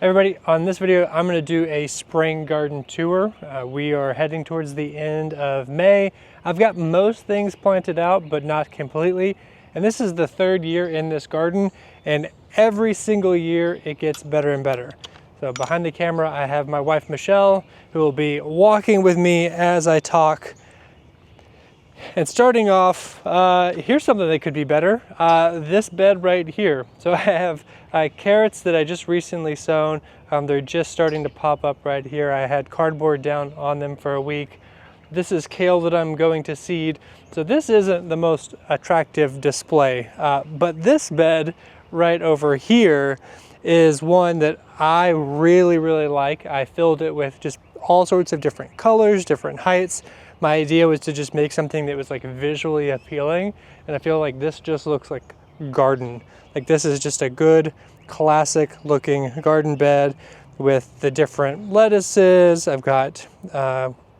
Everybody, on this video, I'm going to do a spring garden tour. We are heading towards the end of May. I've got most things planted out, but not completely. And this is the third year in this garden, and every single year it gets better and better. So behind the camera, I have my wife, Michelle, who will be walking with me as I talk. And starting off, here's something that could be better. This bed right here. So I have carrots that I just recently sown. They're just starting to pop up right here. I had cardboard down on them for a week. This is kale that I'm going to seed. So this isn't the most attractive display, but this bed right over here is one that I really like. I filled it with just all sorts of different colors, different heights. My idea was to just make something that was like visually appealing, and I feel like this just looks like garden. Like this is just a good classic looking garden bed with the different lettuces. I've got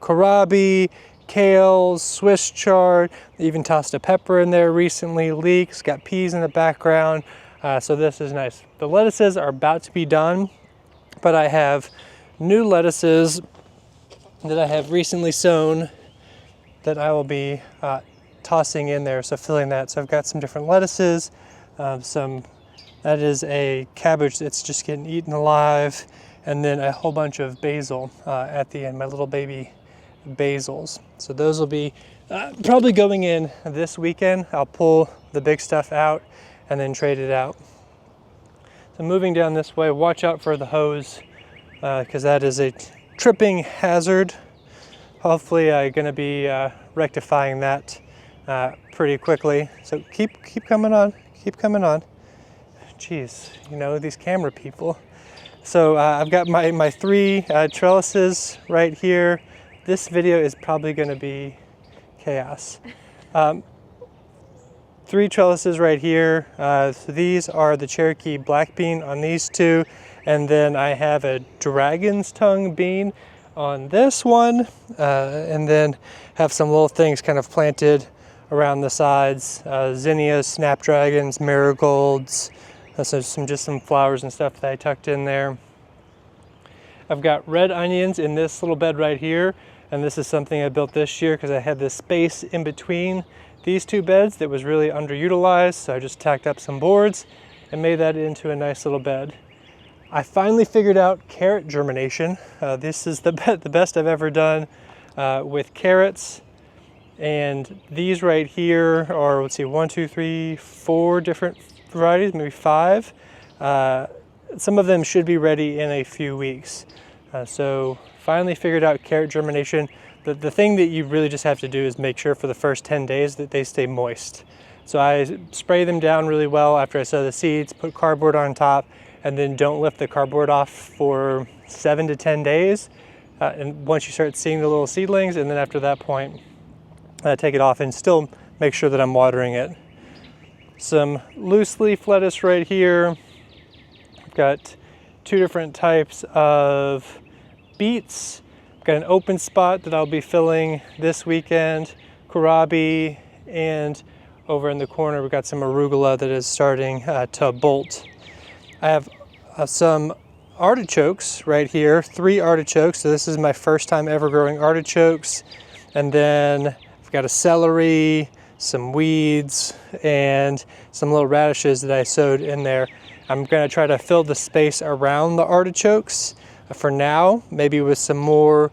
kohlrabi, kale, Swiss chard, even tossed a pepper in there recently, leeks, got peas in the background. So this is nice. The lettuces are about to be done, but I have new lettuces that I have recently sown that I will be tossing in there, so filling that. So I've got some different lettuces, that is a cabbage that's just getting eaten alive, and then a whole bunch of basil at the end, my little baby basils. So those will be probably going in this weekend. I'll pull the big stuff out and then trade it out. So moving down this way, watch out for the hose because that is a tripping hazard. Hopefully I'm going to be rectifying that pretty quickly. So keep coming on, keep coming on. Jeez, you know, these camera people. So I've got my three trellises right here. This video is probably going to be chaos. Three trellises right here. So these are the Cherokee black bean on these two. And then I have a dragon's tongue bean on this one, and then have some little things kind of planted around the sides, zinnias, snapdragons, marigolds, so just some flowers and stuff that I tucked in there. I've got red onions in this little bed right here, and this is something I built this year because I had this space in between these two beds that was really underutilized, so I just tacked up some boards and made that into a nice little bed. I finally figured out carrot germination. This is the best I've ever done with carrots. And these right here are, let's see, 1, 2, 3, 4 different varieties, maybe 5. Some of them should be ready in a few weeks. So finally figured out carrot germination. The thing that you really just have to do is make sure for the first 10 days that they stay moist. So I spray them down really well after I sow the seeds, put cardboard on top, and then don't lift the cardboard off for 7 to 10 days. And once you start seeing the little seedlings, and then after that point, take it off and still make sure that I'm watering it. Some loose leaf lettuce right here. I've got 2 different types of beets. I've got an open spot that I'll be filling this weekend, kohlrabi, and over in the corner we've got some arugula that is starting to bolt. I have some artichokes right here, 3 artichokes. So this is my first time ever growing artichokes. And then I've got a celery, some weeds, and some little radishes that I sowed in there. I'm gonna try to fill the space around the artichokes for now, maybe with some more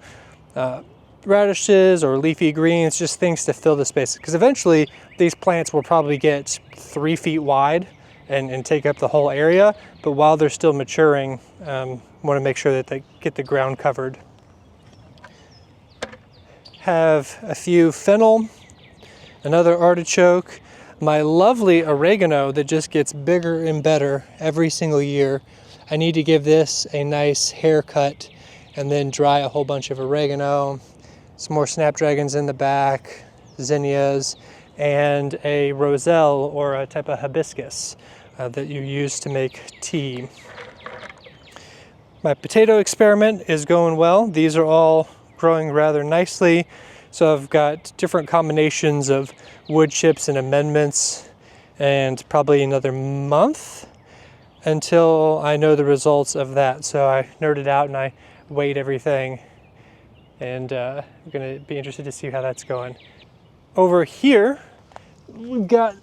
radishes or leafy greens, just things to fill the space. Because eventually these plants will probably get 3 feet wide and take up the whole area, but while they're still maturing, want to make sure that they get the ground covered. Have a few fennel, another artichoke, my lovely oregano that just gets bigger and better every single year. I need to give this a nice haircut and then dry a whole bunch of oregano, some more snapdragons in the back, zinnias, and a roselle or a type of hibiscus that you use to make tea. My potato experiment is going well. These are all growing rather nicely. So I've got different combinations of wood chips and amendments, and probably another month until I know the results of that. So I nerded out and I weighed everything, and I'm gonna be interested to see how that's going. Over here, we've got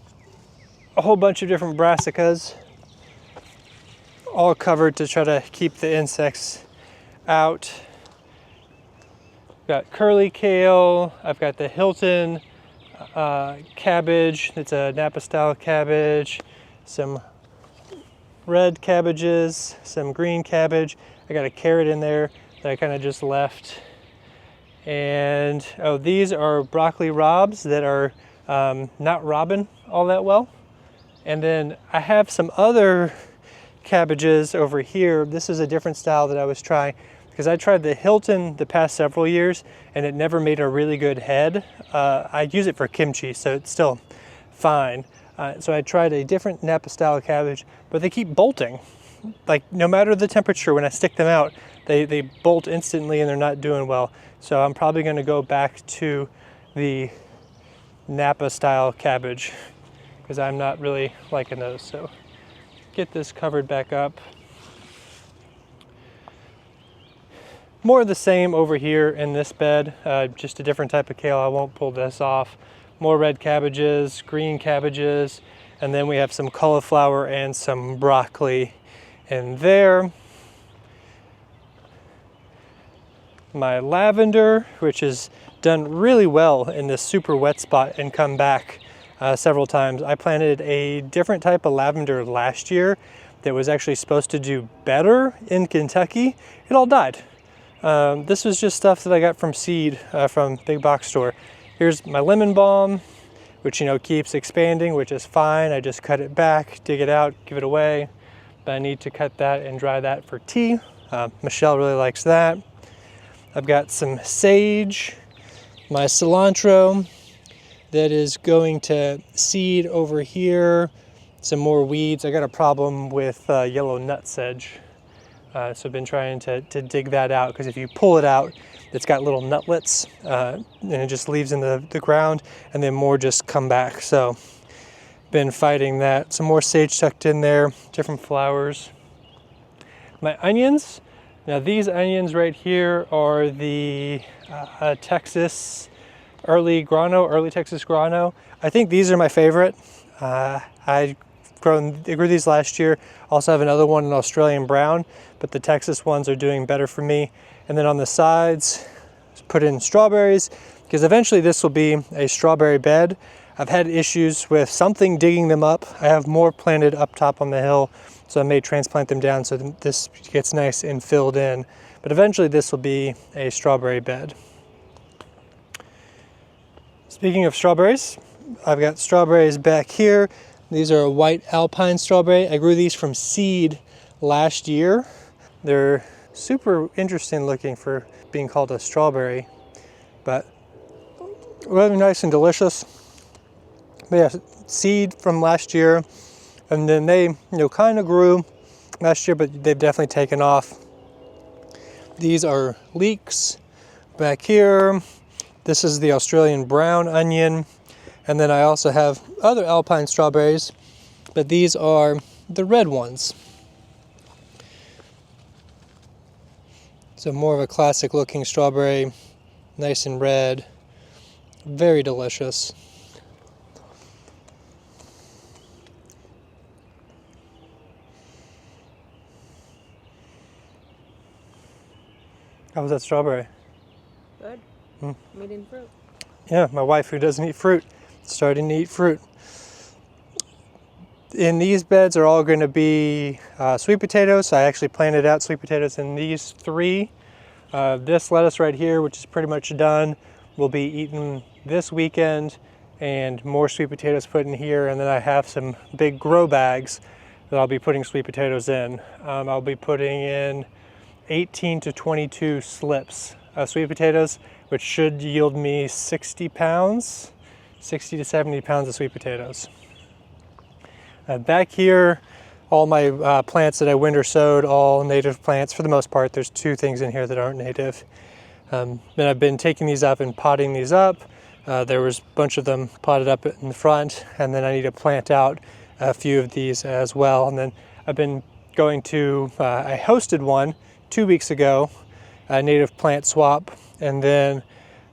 a whole bunch of different brassicas, all covered to try to keep the insects out. Got curly kale, I've got the Hilton cabbage, it's a Napa style cabbage, some red cabbages, some green cabbage. I got a carrot in there that I kind of just left. And oh, these are broccoli robs that are not robbing all that well. And then I have some other cabbages over here. This is a different style that I was trying, because I tried the Hilton the past several years and it never made a really good head. I use it for kimchi, so it's still fine. So I tried a different Napa style cabbage, but they keep bolting. Like, no matter the temperature, when I stick them out, they bolt instantly and they're not doing well. So I'm probably gonna go back to the Napa style cabbage, because I'm not really liking those. So get this covered back up. More of the same over here in this bed, just a different type of kale. I won't pull this off. More red cabbages, green cabbages, and then we have some cauliflower and some broccoli in there. My lavender, which has done really well in this super wet spot and come back several times. I planted a different type of lavender last year that was actually supposed to do better in Kentucky. It all died. This was just stuff that I got from seed from big box store. Here's my lemon balm, which, you know, keeps expanding, which is fine. I just cut it back, dig it out, give it away. But I need to cut that and dry that for tea. Michelle really likes that. I've got some sage, my cilantro that is going to seed over here, some more weeds. I got a problem with yellow nutsedge. So I've been trying to dig that out, because if you pull it out, it's got little nutlets and it just leaves in the ground, and then more just come back. So been fighting that. Some more sage tucked in there, different flowers. My onions. Now these onions right here are the Texas early Texas grano. I think these are my favorite. I grew these last year. Also have another one in Australian brown, but the Texas ones are doing better for me. And then on the sides, put in strawberries, because eventually this will be a strawberry bed. I've had issues with something digging them up. I have more planted up top on the hill, so I may transplant them down so this gets nice and filled in. But eventually this will be a strawberry bed. Speaking of strawberries, I've got strawberries back here. These are a white alpine strawberry. I grew these from seed last year. They're super interesting looking for being called a strawberry, but really nice and delicious. But yeah, seed from last year, and then they, you know, kind of grew last year, but they've definitely taken off. These are leeks back here. This is the Australian brown onion. And then I also have other alpine strawberries, but these are the red ones. So more of a classic looking strawberry, nice and red, very delicious. How was that strawberry? Good. Made in fruit. Yeah, my wife, who doesn't eat fruit, starting to eat fruit. In these beds are all going to be sweet potatoes. I actually planted out sweet potatoes in these three. This lettuce right here, which is pretty much done, will be eaten this weekend, and more sweet potatoes put in here. And then I have some big grow bags that I'll be putting sweet potatoes in. I'll be putting in 18 to 22 slips of sweet potatoes, which should yield me 60 to 70 pounds of sweet potatoes. Back here, all my plants that I winter sowed, all native plants for the most part. There's two things in here that aren't native. Then I've been taking these up and potting these up. There was a bunch of them potted up in the front, and then I need to plant out a few of these as well. And then I've been going to, I hosted one 2 weeks ago, a native plant swap, and then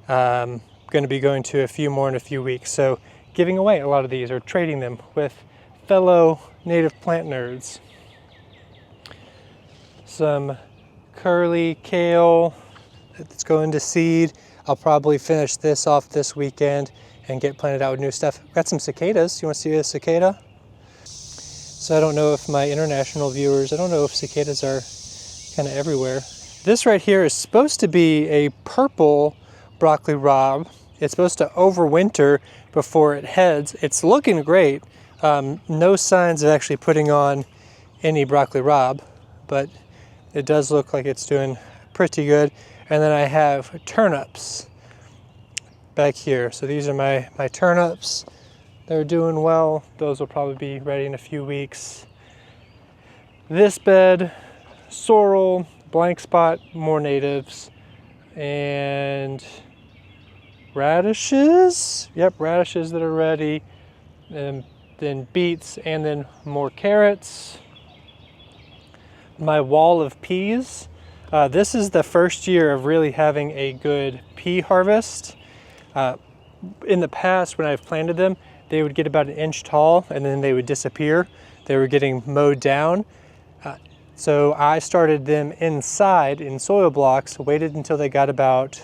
going to be going to a few more in a few weeks. So giving away a lot of these or trading them with fellow native plant nerds. Some curly kale that's going to seed. I'll probably finish this off this weekend and get planted out with new stuff. Got some cicadas. You want to see a cicada? So I don't know if my international viewers, I don't know if cicadas are kind of everywhere. This right here is supposed to be a purple broccoli rabe. It's supposed to overwinter before it heads. It's looking great. No signs of actually putting on any broccoli rabe, but it does look like it's doing pretty good. And then I have turnips back here. So these are my turnips. They're doing well. Those will probably be ready in a few weeks. This bed, sorrel, blank spot, more natives, and radishes. Yep, radishes that are ready. And then beets, and then more carrots. My wall of peas. This is the first year of really having a good pea harvest. In the past, when I've planted them, they would get about 1 inch tall and then they would disappear. They were getting mowed down. So I started them inside in soil blocks, waited until they got about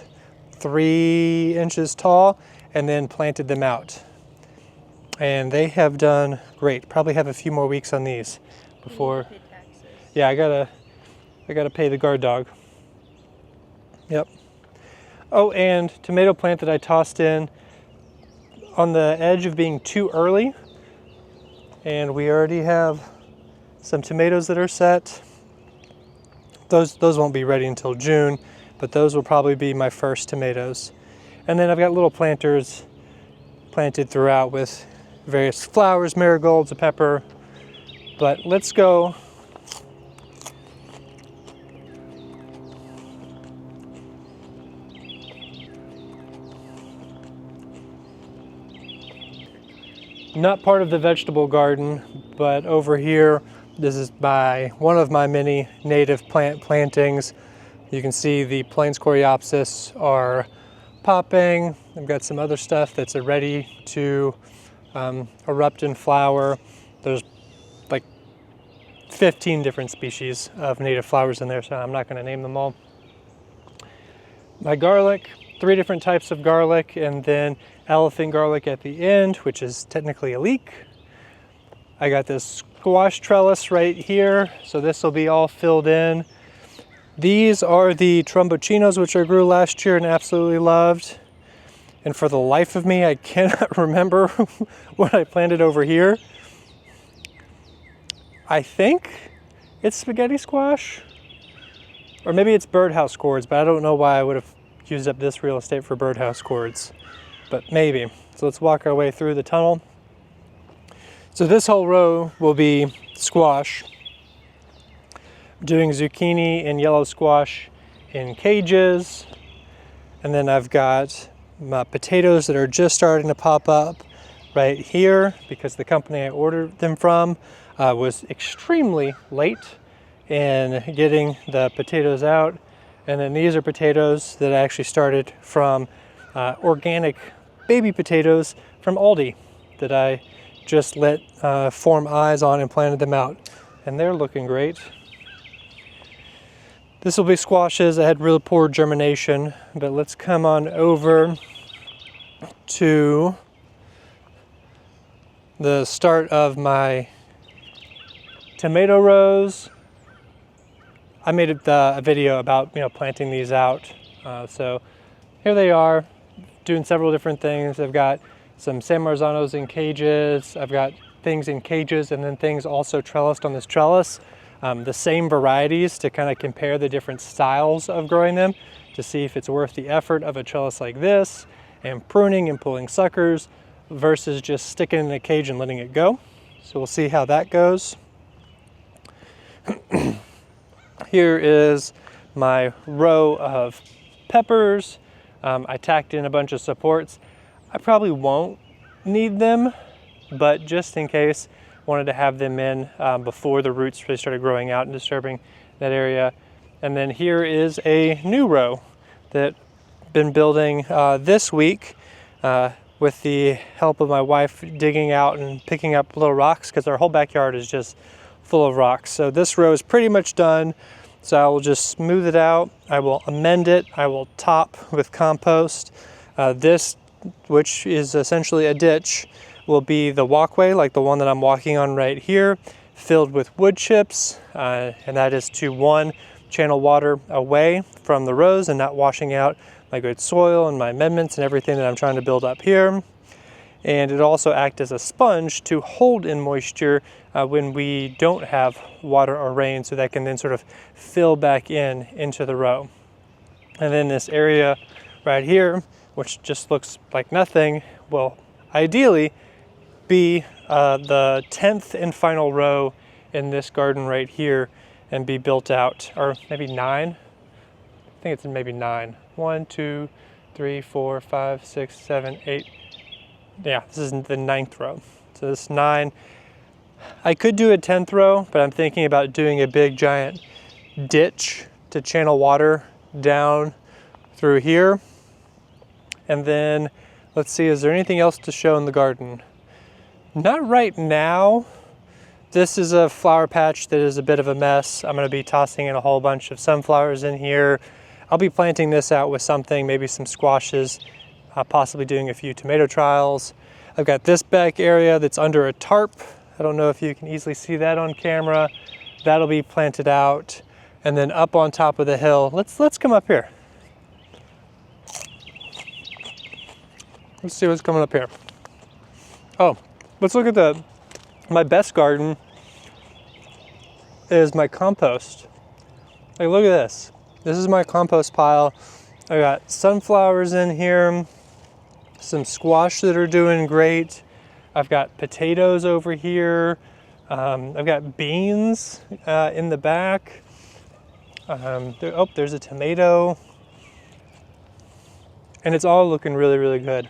3 inches tall, and then planted them out. And they have done great. Probably have a few more weeks on these before. Yeah, I gotta pay the guard dog. Yep. Oh, and tomato plant that I tossed in on the edge of being too early. And we already have some tomatoes that are set. Those won't be ready until June, but those will probably be my first tomatoes. And then I've got little planters planted throughout with various flowers, marigolds, a pepper. But let's go. Not part of the vegetable garden, but over here, this is one of my many native plant plantings. You can see the Plains Coreopsis are popping. I've got some other stuff that's ready to erupt and flower. There's like 15 different species of native flowers in there, so I'm not going to name them all. My garlic, 3 different types of garlic, and then elephant garlic at the end, which is technically a leek. I got this squash trellis right here, so this will be all filled in. These are the trombochinos, which I grew last year and absolutely loved. And for the life of me, I cannot remember what I planted over here. I think it's spaghetti squash, or maybe it's birdhouse gourds, but I don't know why I would have used up this real estate for birdhouse gourds, but maybe. So let's walk our way through the tunnel. So this whole row will be squash. I'm doing zucchini and yellow squash in cages. And then I've got my potatoes that are just starting to pop up right here because the company I ordered them from was extremely late in getting the potatoes out. And then these are potatoes that I actually started from organic baby potatoes from Aldi that I just let form eyes on and planted them out. And they're looking great. This will be squashes. I had really poor germination, but let's come on over to the start of my tomato rows. I made a video about planting these out. So here they are, doing several different things. I've got some San Marzanos in cages. I've got things in cages and then things also trellised on this trellis. The same varieties to kind of compare the different styles of growing them to see if it's worth the effort of a trellis like this and pruning and pulling suckers versus just sticking it in a cage and letting it go. So we'll see how that goes. Here is my row of peppers. I tacked in a bunch of supports. I probably won't need them, but just in case, Wanted to have them in before the roots really started growing out and disturbing that area. And then here is a new row that I've been building this week with the help of my wife, digging out and picking up little rocks, because our whole backyard is just full of rocks. So this row is pretty much done. So I will just smooth it out. I will amend it. I will top with compost. This, which is essentially a ditch, will be the walkway, like the one that I'm walking on right here, filled with wood chips. And that is to, one, channel water away from the rows and not washing out my good soil and my amendments and everything that I'm trying to build up here. And it also acts as a sponge to hold in moisture when we don't have water or rain, so that can then sort of fill back into the row. And then this area right here, which just looks like nothing, will ideally be the 10th and final row in this garden right here and be built out, or maybe 9. I think it's maybe 9. 1, 2, 3, 4, 5, 6, 7, 8. Yeah, this is the 9th row. So this is 9. I could do a 10th row, but I'm thinking about doing a big giant ditch to channel water down through here. And then let's see, is there anything else to show in the garden? Not right now. This is a flower patch that is a bit of a mess. I'm going to be tossing in a whole bunch of sunflowers in here. I'll be planting this out with something, maybe some squashes, possibly doing a few tomato trials. I've got this back area that's under a tarp. I don't know if you can easily see that on camera. That'll be planted out. And then up on top of the hill, let's come up here. Let's see what's coming up here. Oh, let's look at my best garden is my compost. Like, look at this. This is my compost pile. I got sunflowers in here, some squash that are doing great. I've got potatoes over here. I've got beans in the back. There's a tomato. And it's all looking really, really good.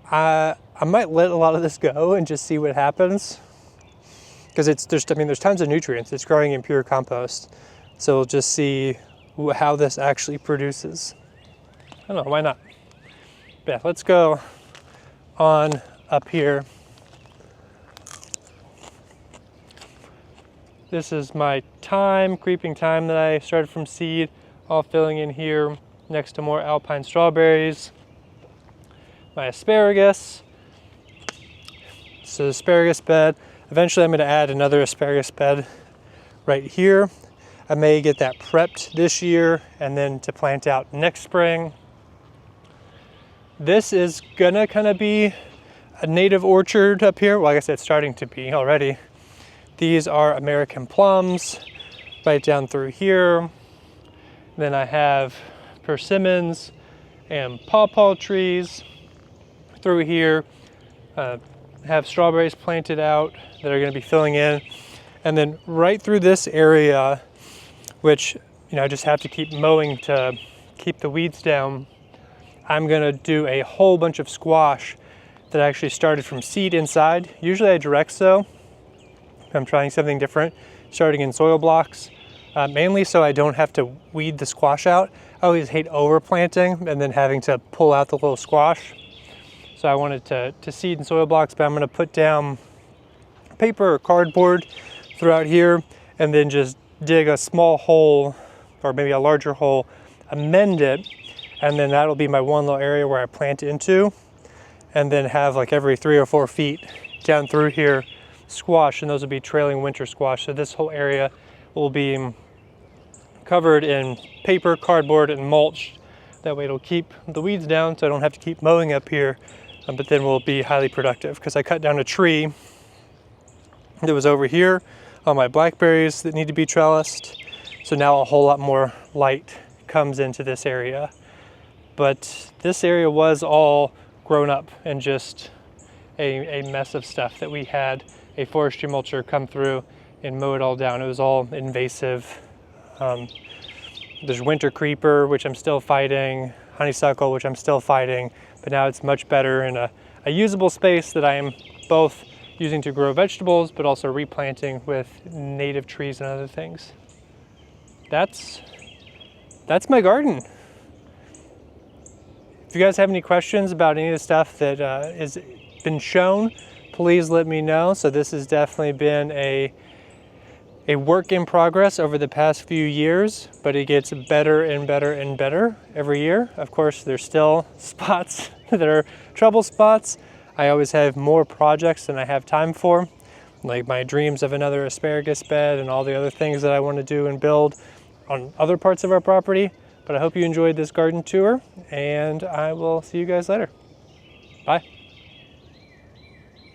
I might let a lot of this go and just see what happens, because there's tons of nutrients. It's growing in pure compost, so we'll just see how this actually produces. I don't know, why not? But yeah, let's go on up here. This is my creeping thyme that I started from seed, all filling in here next to more alpine strawberries. My asparagus. So the asparagus bed. Eventually I'm going to add another asparagus bed right here. I may get that prepped this year and then to plant out next spring. This is gonna kind of be a native orchard up here. Well, like I said, it's starting to be already. These are American plums right down through here. Then I have persimmons and pawpaw trees through here. Have strawberries planted out that are going to be filling in. And then right through this area, which I just have to keep mowing to keep the weeds down, I'm going to do a whole bunch of squash that actually started from seed inside. Usually I direct sow. I'm trying something different, starting in soil blocks, mainly so I don't have to weed the squash out. I always hate overplanting and then having to pull out the little squash. So I wanted to seed in soil blocks, but I'm going to put down paper or cardboard throughout here and then just dig a small hole, or maybe a larger hole, amend it, and then that'll be my one little area where I plant into, and then have like every 3 or 4 feet down through here squash, and those will be trailing winter squash. So this whole area will be covered in paper, cardboard, and mulch. That way it'll keep the weeds down so I don't have to keep mowing up here, but then we'll be highly productive, because I cut down a tree that was over here on my blackberries that need to be trellised. So now a whole lot more light comes into this area. But this area was all grown up and just a mess of stuff that we had a forestry mulcher come through and mow it all down. It was all invasive. There's winter creeper, which I'm still fighting, honeysuckle, which I'm still fighting, but now it's much better in a usable space that I am both using to grow vegetables, but also replanting with native trees and other things. That's my garden. If you guys have any questions about any of the stuff that has been shown, please let me know. So this has definitely been a work in progress over the past few years, but it gets better and better and better every year. Of course, there's still spots that are trouble spots. I always have more projects than I have time for, like my dreams of another asparagus bed and all the other things that I want to do and build on other parts of our property. But I hope you enjoyed this garden tour, and I will see you guys later. Bye.